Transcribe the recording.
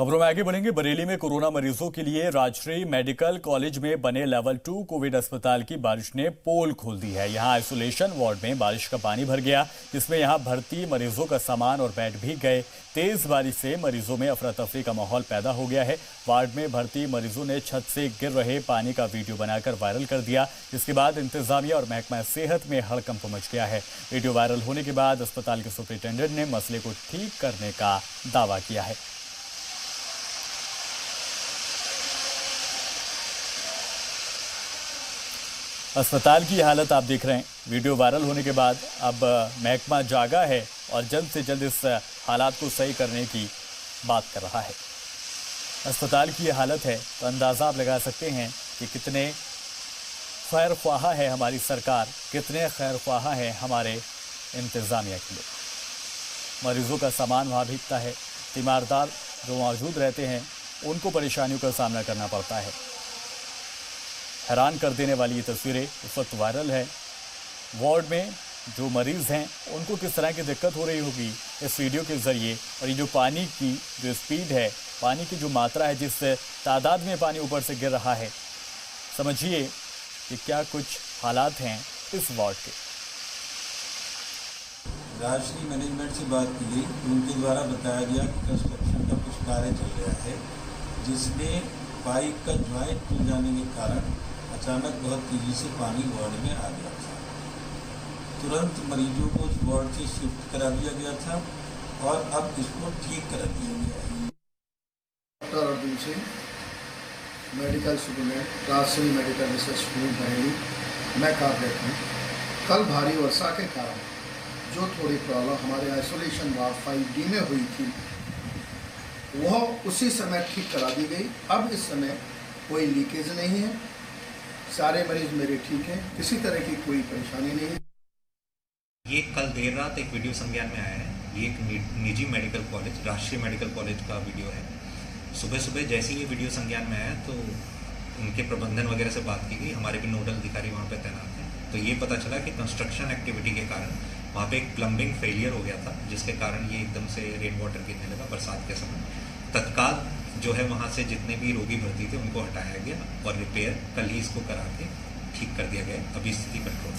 खबरों में आगे बढ़ेंगे। बरेली में कोरोना मरीजों के लिए राजश्री मेडिकल कॉलेज में बने लेवल 2 कोविड अस्पताल की बारिश ने पोल खोल दी है। यहां आइसोलेशन वार्ड में बारिश का पानी भर गया, जिसमें यहां भर्ती मरीजों का सामान और बेड भीग गए। तेज बारिश से मरीजों में अफरा तफरी का माहौल पैदा हो गया है। वार्ड में भर्ती मरीजों ने छत से गिर रहे पानी का वीडियो बनाकर वायरल कर दिया, जिसके बाद इंतजामिया और महकमा सेहत में हड़कंप मच गया है। वीडियो वायरल होने के बाद अस्पताल के सुपरिटेंडेंट ने मसले को ठीक करने का दावा किया है। अस्पताल की हालत आप देख रहे हैं। वीडियो वायरल होने के बाद अब महकमा जागा है और जल्द से जल्द इस हालात को सही करने की बात कर रहा है। अस्पताल की ये हालत है तो अंदाज़ा आप लगा सकते हैं कि कितने खैर ख्वाह है हमारी सरकार, कितने खैर ख्वाह है हमारे इंतज़ामिया के लिए। मरीजों का सामान वहाँ भीगता है, तीमारदार जो मौजूद रहते हैं उनको परेशानियों का सामना करना पड़ता है। हैरान कर देने वाली ये तस्वीरें इस वक्त वायरल है। वार्ड में जो मरीज़ हैं उनको किस तरह की दिक्कत हो रही होगी इस वीडियो के ज़रिए, और ये जो पानी की जो स्पीड है, पानी की जो मात्रा है, जिस तादाद में पानी ऊपर से गिर रहा है, समझिए कि क्या कुछ हालात हैं इस वार्ड के। राजश्री मैनेजमेंट से बात की गई, उनके द्वारा बताया गया कि कंस्ट्रक्शन का कुछ कार्य चल रहा है, जिसमें पाइप का ज्वाइंट खुल जाने के कारण अचानक बहुत तेज़ी से पानी वार्ड में आ गया था। तुरंत मरीजों को उस वार्ड से शिफ्ट करा दिया गया था और अब इसको ठीक करा दिया गया है। Doctor Arjun Singh, medical student, Rajshree medical research school Bareilly मैं कार्यरत हूँ। कल भारी वर्षा के कारण जो थोड़ी प्रॉब्लम हमारे आइसोलेशन वार्ड 5D में हुई थी, वह उसी समय ठीक करा दी गई। अब इस समय कोई लीकेज नहीं है, सारे मरीज मेरे ठीक हैं, किसी तरह की कोई परेशानी नहीं है। ये कल देर रात एक वीडियो संज्ञान में आया है। ये एक निजी मेडिकल कॉलेज, राष्ट्रीय मेडिकल कॉलेज का वीडियो है। सुबह सुबह जैसे ही ये वीडियो संज्ञान में आया तो उनके प्रबंधन वगैरह से बात की गई। हमारे भी नोडल अधिकारी वहाँ पे तैनात हैं, तो ये पता चला कि कंस्ट्रक्शन एक्टिविटी के कारण वहाँ पे एक प्लम्बिंग फेलियर हो गया था, जिसके कारण ये एकदम से रेन वाटर गिरने लगा बरसात के समय। तत्काल जो है वहाँ से जितने भी रोगी भर्ती थे उनको हटाया गया और रिपेयर कल ही इसको करा के ठीक कर दिया गया। अभी स्थिति कंट्रोल